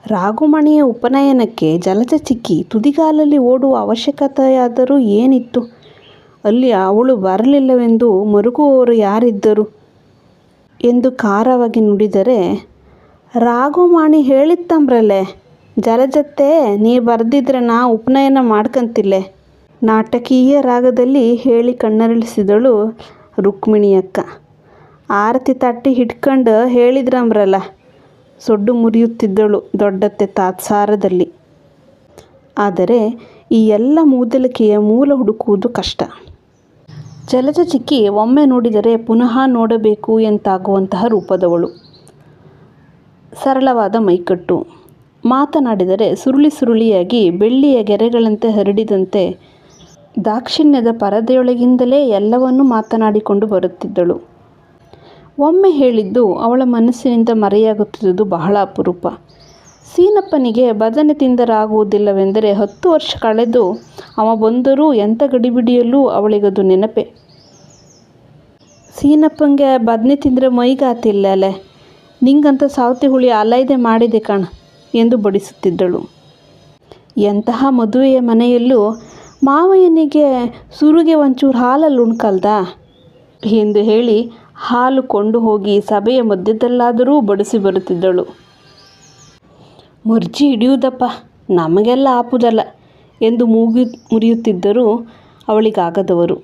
ರಾಘುಮಣಿಯ ಉಪನಯನಕ್ಕೆ ಜಲಜ ಚಿಕ್ಕಿ ತುದಿಗಾಲಲ್ಲಿ ಓಡುವ ಅವಶ್ಯಕತೆಯಾದರೂ ಏನಿತ್ತು? ಅಲ್ಲಿ ಅವಳು ಬರಲಿಲ್ಲವೆಂದು ಮರುಗುವವರು ಯಾರಿದ್ದರು ಎಂದು ಖಾರವಾಗಿ ನುಡಿದರೆ, ರಾಘುಮಣಿ ಹೇಳಿತ್ತಂಬ್ರಲೆ ಜಲಜತ್ತೆ, ನೀ ಬರ್ದಿದ್ರೆ ನಾ ಉಪನಯನ ಮಾಡ್ಕಂತಿಲ್ಲೆ ನಾಟಕೀಯ ರಾಗದಲ್ಲಿ ಹೇಳಿ ಕಣ್ಣರಳಿಸಿದಳು ರುಕ್ಮಿಣಿಯಕ್ಕ. ಆರತಿ ತಟ್ಟಿ ಹಿಡ್ಕಂಡು ಹೇಳಿದ್ರಂಬ್ರಲ್ಲ, ಸೊಡ್ಡು ಮುರಿಯುತ್ತಿದ್ದಳು ದೊಡ್ಡತ್ತೆ ತಾತ್ಸಾರದಲ್ಲಿ. ಆದರೆ ಈ ಎಲ್ಲ ಮೂದಲಿಕೆಯ ಮೂಲ ಹುಡುಕುವುದು ಕಷ್ಟ. ಜಲಜ ಚಿಕ್ಕಿ ಒಮ್ಮೆ ನೋಡಿದರೆ ಪುನಃ ನೋಡಬೇಕು ಎಂತಾಗುವಂತಹ ರೂಪದವಳು. ಸರಳವಾದ ಮೈಕಟ್ಟು, ಮಾತನಾಡಿದರೆ ಸುರುಳಿ ಸುರುಳಿಯಾಗಿ ಬೆಳ್ಳಿಯ ಗೆರೆಗಳಂತೆ ಹರಡಿದಂತೆ ದಾಕ್ಷಿಣ್ಯದ ಪರದೆಯೊಳಗಿಂದಲೇ ಎಲ್ಲವನ್ನೂ ಮಾತನಾಡಿಕೊಂಡು ಬರುತ್ತಿದ್ದಳು. ಒಮ್ಮೆ ಹೇಳಿದ್ದು ಅವಳ ಮನಸ್ಸಿನಿಂದ ಮರೆಯಾಗುತ್ತಿದ್ದುದು ಬಹಳ ಅಪರೂಪ. ಸೀನಪ್ಪನಿಗೆ ಬದನೆ ತಿಂದರಾಗುವುದಿಲ್ಲವೆಂದರೆ 10 ವರ್ಷ ಕಳೆದು ಅವ ಬಂದರೂ ಎಂಥ ಗಡಿಬಿಡಿಯಲ್ಲೂ ಅವಳಿಗದು ನೆನಪೆ. ಸೀನಪ್ಪಂಗೆ ಬದನೆ ತಿಂದರೆ ಮೈಗಾತಿಲ್ಲಲೆ, ನಿಂಗಂತ ಸಾವತಿ ಹುಳಿ ಅಲೈದೆ ಮಾಡಿದೆ ಕಣ ಎಂದು ಬಡಿಸುತ್ತಿದ್ದಳು. ಎಂತಹ ಮದುವೆಯ ಮನೆಯಲ್ಲೂ ಮಾವಯ್ಯನಿಗೆ ಸುರುಗೆ ಒಂಚೂರು ಹಾಲಲ್ಲಿ ಉಣ್ಕಲ್ದ ಎಂದು ಹೇಳಿ ಹಾಲು ಕೊಂಡು ಹೋಗಿ ಸಭೆಯ ಮಧ್ಯದಲ್ಲಾದರೂ ಬಡಿಸಿ ಬರುತ್ತಿದ್ದಳು. ಮರ್ಜಿ ಹಿಡಿಯುವುದಪ್ಪ, ನಮಗೆಲ್ಲ ಆಪುದಲ್ಲ ಎಂದು ಮುರಿಯುತ್ತಿದ್ದರೂ ಅವಳಿಗಾಗದವರು.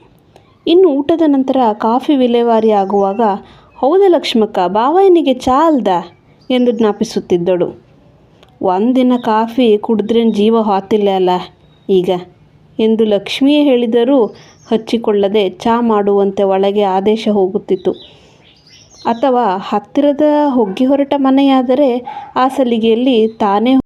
ಇನ್ನು ಊಟದ ನಂತರ ಕಾಫಿ ವಿಲೇವಾರಿ ಆಗುವಾಗ, ಹೌದ ಲಕ್ಷ್ಮಕ್ಕ, ಬಾವಯ್ಯನಿಗೆ ಚಾ ಅಲ್ದ ಎಂದು ಜ್ಞಾಪಿಸುತ್ತಿದ್ದಳು. ಒಂದಿನ ಕಾಫಿ ಕುಡಿದ್ರೇನು ಜೀವ ಹಾತಿಲ್ಲ ಅಲ್ಲ ಈಗ ಎಂದು ಲಕ್ಷ್ಮಿಯೇ ಹೇಳಿದರೂ ಹಚ್ಚಿಕೊಳ್ಳದೆ ಚಾ ಮಾಡುವಂತೆ ಒಳಗೆ ಆದೇಶ ಹೋಗುತ್ತಿತ್ತು. ಅಥವಾ ಹತ್ತಿರದ ಹೊಗ್ಗೆ ಹೊರಟ ಮನೆಯಾದರೆ ಆ ಸಲಿಗೆಯಲ್ಲಿ ತಾನೇ